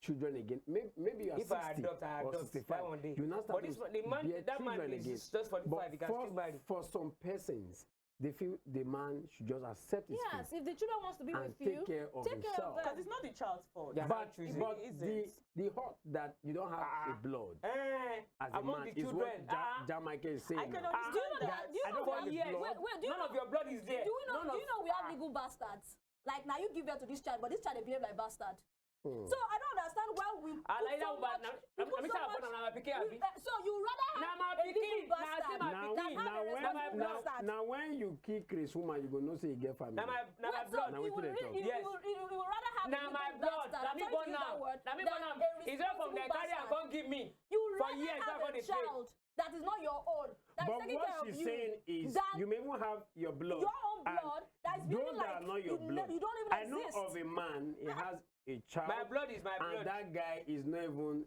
children again, maybe you are If 60 I adopt or 65. that one day. You now start But this to one, the man, bear that man children again. is just 45. He can for, still marry. for some persons, they feel the man should just accept his Yes, fate if the children wants to be and with take you, care of take care himself. of Because them. it's not the child's fault. Yeah. But, choosing. but It the isn't. hurt that you don't have a blood as a among man the is children. what Jamaica is saying. I can now. understand Do you know that. that? Do you I know don't we want have, the Yes. blood. wait, do you None know, of your blood is there. do you know, None do you know we have legal bastards? Like now you give birth to this child, but this child they behave like bastard. So I don't understand why we I put like so that, but much. now- we I'm put so saying much- I'm picking we- so you rather Now have my a legal pikin, now I say bastard my Now, than pikin. have a responsible bastard. now when you kill Chris woman, you go know say you get family. Now my Wait, so blood. Now you wetin will, they talk? Yes. you will rather have Now a my legal blood. bastard. Now I'm me sorry born to use that now. word, Now me than born now. a Is that from the responsible carrier bastard. can't give me? You For rather years, have that's what a they say. child that is not your own, that is But taking what care of she's you, saying is, than you may even have your blood. your own and blood that is those feeling that like are not your you, blood. you don't even I know exist. of a man. He has a child. My blood is my blood. And that guy is not even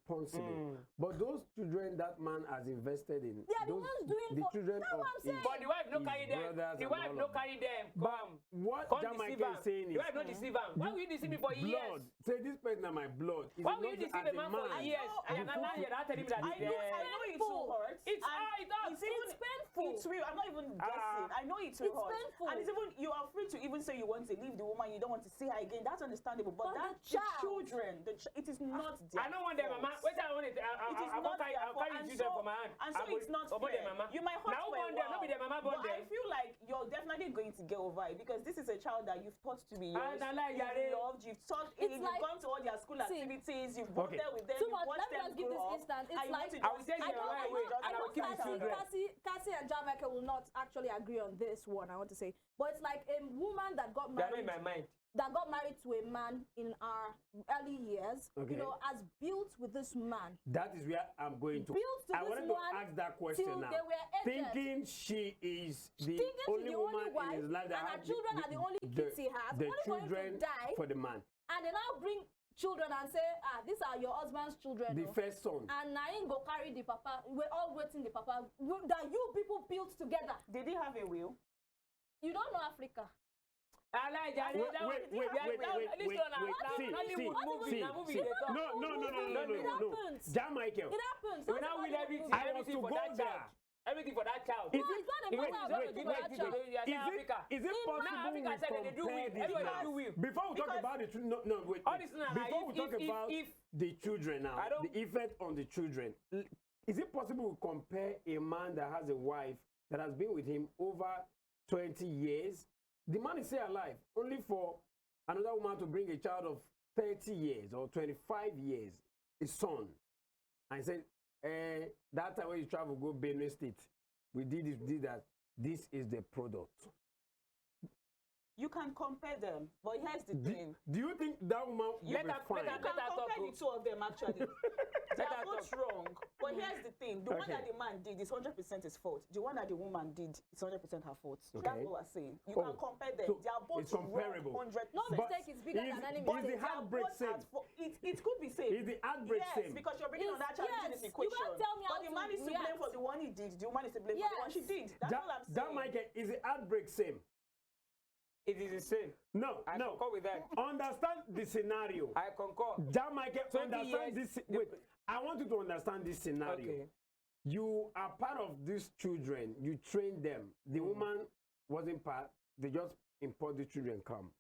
responsible. But those children that man has invested in, They are the those, ones doing the for- children that's of what I'm his, saying. But the wife no his carry them. brothers The and wife all no of them. carry them. But Come. what Come Jamaica deceive is am. saying The is, wife no deceive am. Why will you deceive me for blood. years? Say this person is my blood. Is Why it will you not deceive as a man for years? I And know. now you're not telling me that I it's know, there. I know it will hurt. It's and it does. It's even painful. It's real. I'm not even guessing. I know it will It's hurt. painful. And it's even you are free to even say you want to leave the woman, you don't want to see her again. That's understandable. But But that's the the child. children. It is not their I don't want them, fault. mama. Wait, I want it. It is I'll not carry their fault. the And children so, for my hand. and so it's not fair. Mama. You might hurt Now for a born them, while, not be their mama born but I them. feel like you're definitely going to get over it because this is a child that you've taught to be yours. I like You've Yare. loved, you've taught, It's you've like- gone to all their school See, activities, you've worked Okay. there with them, Too you've much. watched Let me them just give grow this up, instance. and It's you like want to I will just- take I you know, right I away, know, and I will keep the children. Cassie and Jamaica will not actually agree on this one, I want to say. But it's like a woman that got They are not in married, my mind. that got married to a man in our early years, Okay. you know, has built with this man. that is where I'm going to. Built to I this wanted to one ask that till question now. they were aged. Thinking she is the Thinking she's only the woman only wife, in his life that and her has children are the only kids he has, the only for him to children die. for the man. And they now bring children and say, these are your husband's children. The oh. first son. And Nain go carry the papa. We're all waiting the papa that you people built together. Did he have a will? You don't know Africa. I like that. Wait. See. No. John Michael. It happens. We now win everything. I was to go there. Everything for that child. No, it's not a matter of everything for that child. Is it possible we compare this now? Before we talk about the children, no, wait. Before we talk about the children now, the effect on the children, is it possible we compare a man that has a wife that has been with him over 20 years? The man is still alive, only for another woman to bring a child of 30 years or 25 years, a son. And said, that time when you travel, go Benue State. We did this, did that. This is the product. You can compare them, but here's the thing. Do you think that woman will be fine? You can compare the two of them, actually. They are both wrong. But here's the thing. The one that the man did is 100% his fault. The one that the woman did is 100% her fault. That's what we're saying. You can compare them. So they are both it's comparable. wrong, 100%. No mistake is bigger than any Is mistake. the heartbreak same? It could be same. Is the heartbreak same? Yes, because you're bringing on that child into this You equation. can't tell me how But the man is to blame for the one he did. The woman is to blame for the one she did. That's all I'm saying. That Michael, is the heartbreak same? It is the same. No, I concur with that. Understand the scenario. I concur. That Michael, 20 understand years. this. Wait, I want you to understand this scenario. Okay. You are part of these children. You train them. The woman wasn't part. They just import the children come.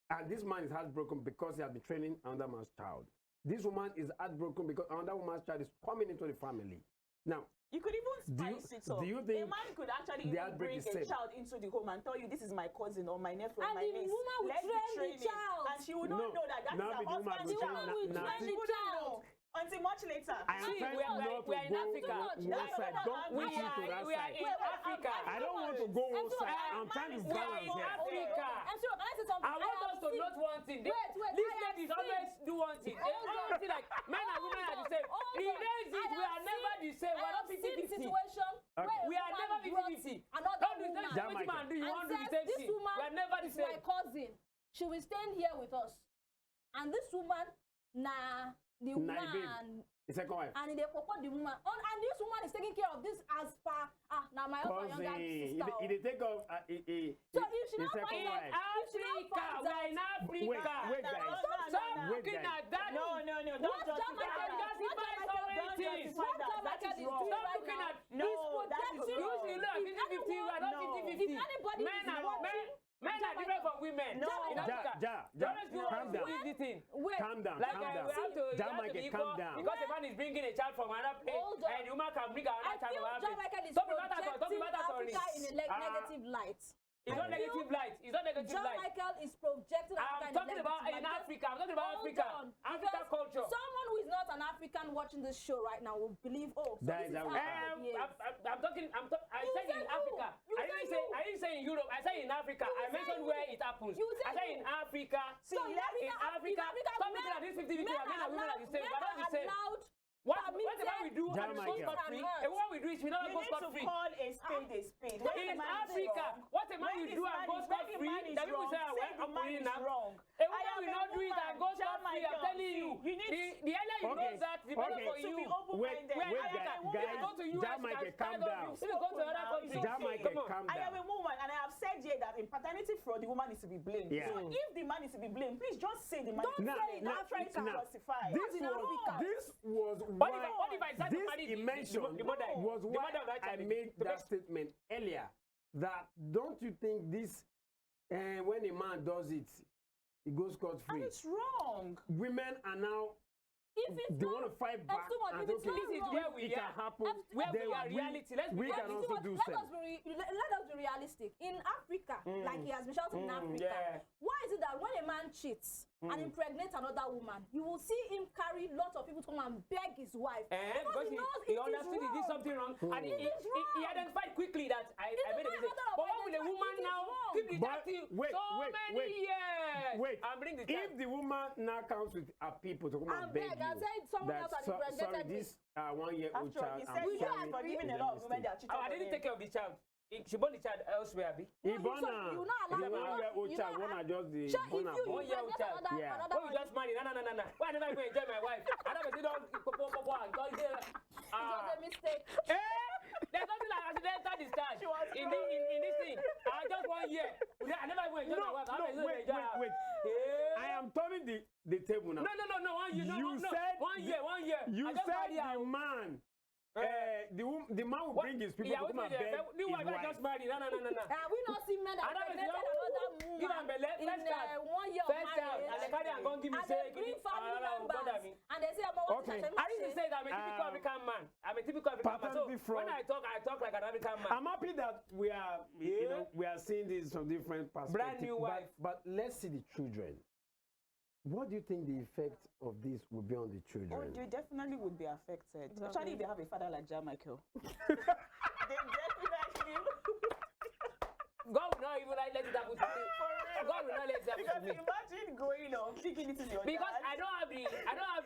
And this man is heartbroken because he has been training another man's child. This woman is heartbroken because another woman's child is coming into the family. Now, you could even spice it up. Do you think a man could actually even bring a child into the home and tell you this is my cousin or my nephew or my niece? And the woman will train the child. And she will not know that that is her husband's child. The woman will train the child. Until much later. I am trying not to go one side. Don't push me to that side. In Africa. I don't want to go one side. I'm trying to balance here. Africa. I want us to note one thing. These ladies always do one thing. They always feel like men and women are the same. In basic, we are never the same. We are not 50-50. We are never 50-50. Don't do the same man do. You want to do the same thing. We are never the same. My cousin, she will stand here with us. And this woman, the woman, the second wife. and they propose the woman. And this woman is taking care of this as far now my husband younger sister. If they take off so if she not second finds wife. Africa, we are in Africa. Wait, guys. Stop looking at that. No. What John Michael is doing Stop looking at usually look 50-50, we are not 50-50. Men are different from women. No. In Africa. Calm down. Calm down. Like Calm we have to be equal calm down. because a man is bringing a child from another place and the woman can bring another child from another John Michael place. is projecting Africa in a negative light. It's not negative light. It's not negative John light. Michael is projecting Africa I'm talking about in Africa. I'm talking about Africa. African culture. Someone who is not an African watching this show right now will believe, oh, so That this is is how- I'm talking. I said in Africa. I didn't say in Europe. I said in Africa. I mentioned where it happens. I said in Africa. So in Africa. Stop looking at this 50-50. Men and women are the same. We're not the same. Whatever we do, and we go scot-free. And what we do is we never go scot-free. You need to call a spade a spade. In Africa, what a man you do and go scot-free, that people say, well, I'm putting it now. A woman will not do it and go scot-free. I'm telling you. The earlier you know that, the better for you. Wait, guys. John Michael, calm down. If you go to other countries, John Michael, calm I am a down. woman, and I have said here that in paternity fraud, the woman is to be blamed. Yeah. So if the man is to be blamed, please just say the man is to be blamed. Now, Try to justify. This was What why if I start to marry this dimension the mother was the why mother of that I child? made that statement earlier. That don't you think this, when a man does it, it goes scot-free. And it's wrong. Women are now. If it's They not, want to fight back. too much. And If it's okay, not This is wrong, where we it can are. happen. Where we then are reality. Let's be we can realistic. also do let same. us be realistic. In Africa, like he has been shouting in Africa, yeah. why is it that when a man cheats and impregnates another woman, you will see him carry lots of people to come and beg his wife? Because he knows he it is understood he did wrong. something wrong, and It is he wrong. identified quickly that I It is made a not a mistake. matter of But what will a identifying, woman it is now wrong. keep But rejecting wait, so many years Wait, and bring the if child? the woman now comes with her people to come and And beg beg and you, say someone that else has sorry, impregnated me. this 1-year-old After all, child, he I'm said he sorry, has forgiven is a lot of women mistake. that cheated I on didn't him. take care of the child. She born the child elsewhere, Abi. Ibona, you the not allow 1-year-old you child, not one are just the Sure, if born you and born. One-year-old impregnate child. another, Yeah. another When you one, just marry, no. Why never go enjoy my wife? I never say don't. it was a mistake. There's something like accidental discharge in this thing. I just 1 year. I never even enjoyed my wife. Wait. I am turning the table now. No. 1 year. You said 1 year. 1 year. You said the man. The man will bring his people to come and beg his wife. Just married. No. We not see men that pregnant another Give am belle. in 1 year of marriage. And they carry and come give me And say, they bring family members. me. And they say, I'm a Okay. I used to say that I'm a typical African man. I'm a typical African man. So Paternity fraud. when I talk like an African man. I'm happy that we are, we are seeing this from different perspectives. Brand new wife. But let's see the children. What do you think the effect of this will be on the children? Oh, they definitely would be affected. Exactly. Especially if they have a father like Michael. They definitely God will not even let it happen to me. God will not let it happen because to me. imagine going on kicking it in your Because dad. I don't have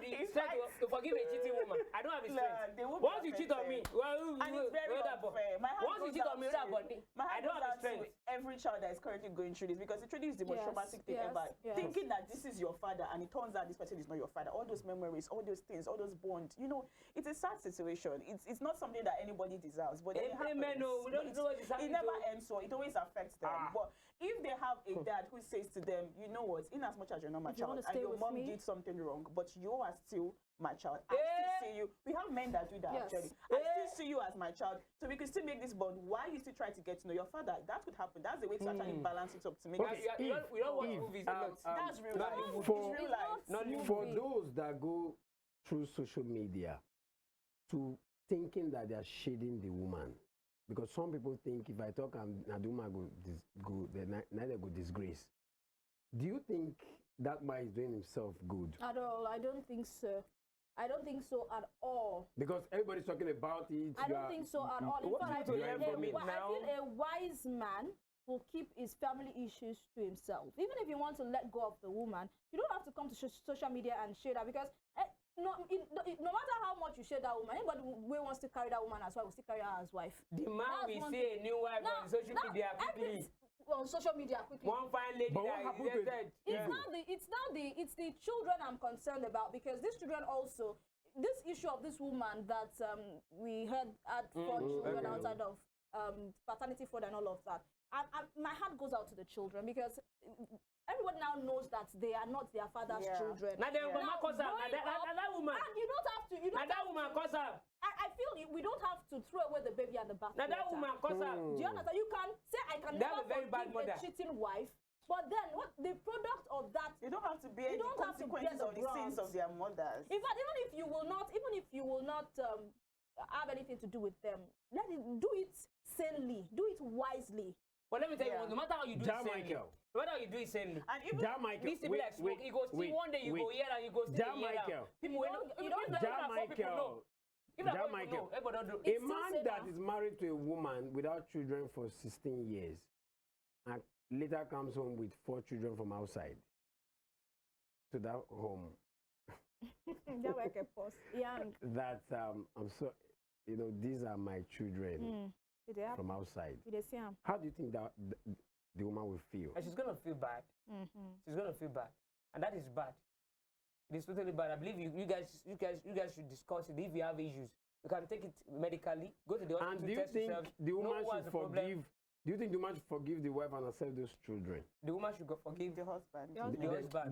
the In strength fact- to forgive a cheating woman. I don't have the Nah, strength. they won't be Once you cheat on me, affected. And it's very unfair. My heart once you goes cheat out on me, to- my I heart don't goes have the out to strength. every child that is currently going through this because it truly is the most Yes, traumatic thing yes, ever. yes. Thinking that this is your father and it turns out this person is not your father. All those memories, all those things, all those bonds. You know, it's a sad situation. It's not something that anybody deserves. But it happens. Amen. No, we don't know what is It happening. never ends so. It always affects them. But if they have a dad who says to them, you know what, in as much as you're not my If you child wanna and stay your with mom me? did something wrong, but you are still my child, I still see you. We have men that do that Yes. actually. I still see you as my child. So we can still make this bond. Why you still try to get to know your father? That could happen. That's the way to actually balance it up to make Okay. it. We don't watch movies a lot. That's real life. Nollywood. For- It's real life. Nollywood. For those that go through social media to thinking that they are shading the woman, because some people think if I talk and the woman go neither go disgrace. Do you think that man is doing himself good? At all. I don't think so. I don't think so at all. Because everybody's talking about it. I don't think so at all. In What fact, do I you feel, learn from it now? a wise man will keep his family issues to himself. Even if you want to let go of the woman, you don't have to come to social media and share that because no matter how much you share that woman, anybody who wants to carry that woman as wife will still carry her as wife. The man That's will one see a new wife Now- on social now media quickly. On social media quickly. One fine lady But what that happened is to dead. It's the children I'm concerned about because these children also this issue of this woman that we had 4 children outside of paternity fraud and all of that. My heart goes out to the children because everyone now knows that they are not their father's children. Now the mama cause her. growing Now that woman. And you don't have to. You Now don't that have woman to, cause her. I feel we don't have to throw away the baby and the bath. Now that woman cause her. Do you understand? You can say I can They have never a very bad forgive mother. a cheating wife, but then what the product of that? You don't have to bear You the don't have to bear consequences the of the sins brunt. of their mothers. In fact, even if you will not have anything to do with them, let it do it sanely, do it wisely. But let me tell you, Yeah. no matter how you do it sanely, no matter how you do it sanely, And even this to be like smoke. You go see one day you go here and you go see the here. People will know. You don't Michael. If that Michael. Michael, everybody don't do. A It's man still that safer. is married to a woman without children for 16 years and later comes home with 4 children from outside to that home, That like a post. Young. that I'm so, these are my children Did they have? from outside. Did they see him? How do you think that the woman will feel? And she's gonna feel bad. She's gonna feel bad, and that is bad. It is totally bad. I believe you guys should discuss it. If you have issues, you can take it medically. Go to the hospital. And do you test think yourself, the woman know what's should the problem. forgive? Do you think the woman should forgive the wife and accept those children? The woman should forgive the husband. The husband. the husband.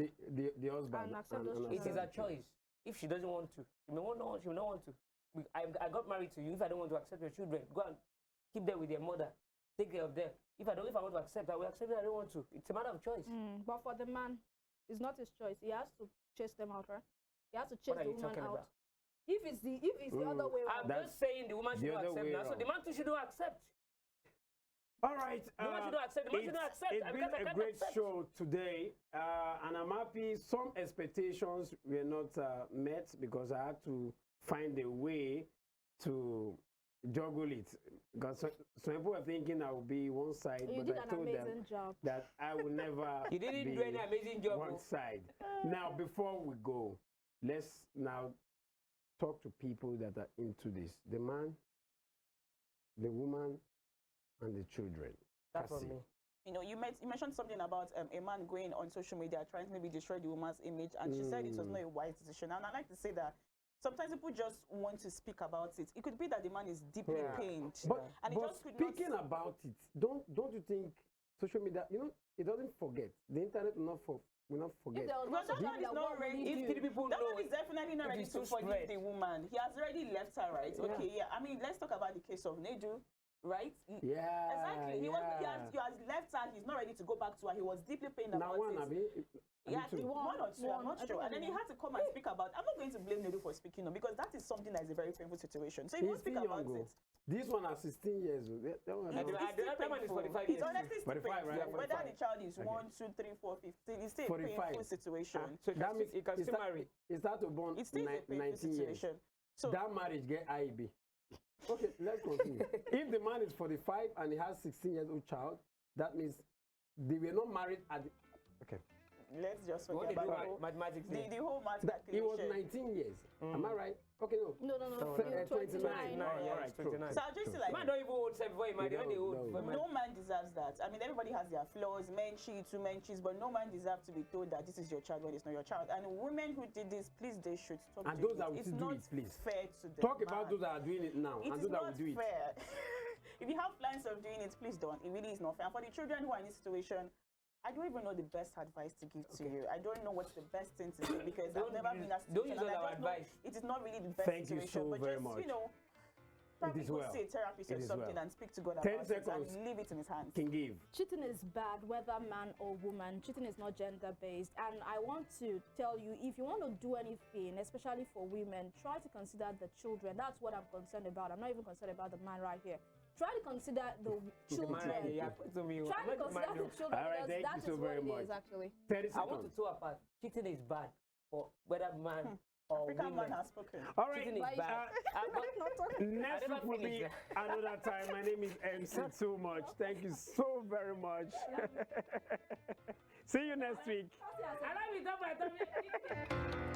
The husband. And accept those It is children. her choice. If she doesn't want to, she may want to. She may not want to. I got married to you. If I don't want to accept your children, go and keep them with their mother. Take care of them. If I want to accept, I will accept it. I don't want to. It's a matter of choice. But for the man, it's not his choice. He has to chase them out, right? He has to chase What are the you woman talking out. about? If it's the other way I'm around. just saying the woman should the not other accept way now. So the man too should not accept. All right. The man should not accept. The man should not accept. It's because I been a can't great accept. show today, and I'm happy. Some expectations were not met because I had to find a way to juggle it. Because some people were thinking I would be one side, You but did I an told them amazing job. that I will never You didn't be do any amazing job. one side. Now, before we go, let's now talk to people that are into this: the man, the woman, and the children. That's for Cassie. me. You know, you mentioned something about a man going on social media trying to maybe destroy the woman's image, and she said it was not a wise decision. And I like to say that sometimes people just want to speak about it. It could be that the man is deeply pained, and he But just could speaking not. about it, don't you think social media, it doesn't forget. The internet will not forget. If there was But that social man is media, not what would ready. he If do? three people That know one is definitely not it ready is to too forgive spread. the woman. He has already left her, right? Okay, yeah. I mean, let's talk about the case of Nedu, right? Yeah. Exactly. He has left her. He's not ready to go back to her. He was deeply pained Now about one, it. Abi. Yeah, I think one or two, I'm One. not I sure. think And then he one. had to come and speak about. I'm not going to blame Nedu for speaking on because that is something that is a very painful situation. So he He's won't speak still about young, it. This one is 16 years old. That one, I no. do- It's still that man is painful. 45 It's years. honestly still 45, painful. right? Whether 45. the child is Okay. 1, 2, 3, 4, 15, it's still a 45. painful situation. So That means he can still marry. It start to born It's still a painful 19 years. situation. So That marriage get IEB. Okay, let's continue. If the man is 45 and he has 16-year-old child, that means they were not married at the, okay. let's just What forget they do about the whole, mathematics. the whole math That he was calculation. 19 years. Am I right? Okay, no. No. No, So, no. 29. Nine, yeah, All right, it's true. 29. So I'll just say like, Man don't even hold self before he married. When they hold No. before he married. no man deserves that. I mean, everybody has their flaws. Men cheat, women cheat, but no man deserves to be told that this is your child when it's not your child. And women who did this, please, they should stop And doing those that it. will It's still do not it, please. fair to them. Talk about those that are doing it now It and is those that not will do it. fair. If you have plans of doing it, please don't. It really is not fair. And for the children who are in this situation, I don't even know the best advice to give to you. I don't know what's the best thing to do because I've never been in that don't situation. use and all I our just know advice. it is not really the best Thank you situation. so but very just, much. Probably is go well. see a therapist It or is something well. and speak to God 10 about seconds. it and leave it in his hands. Can give. Cheating is bad, whether man or woman. Cheating is not gender-based. And I want to tell you, if you want to do anything, especially for women, try to consider the children. That's what I'm concerned about. I'm not even concerned about the man right here. Try to consider the children. Yeah, put to me. Try I'm to not consider married. the children All right, because thank that you is so what very it much. is, actually. 30 I want to seconds. two apart. Cheating is bad for whether man or African women. man has spoken. All right. Cheating is bad. Next never week will be finished. another time. My name is MC so much. Thank you so very much. See you next week. I love you, don't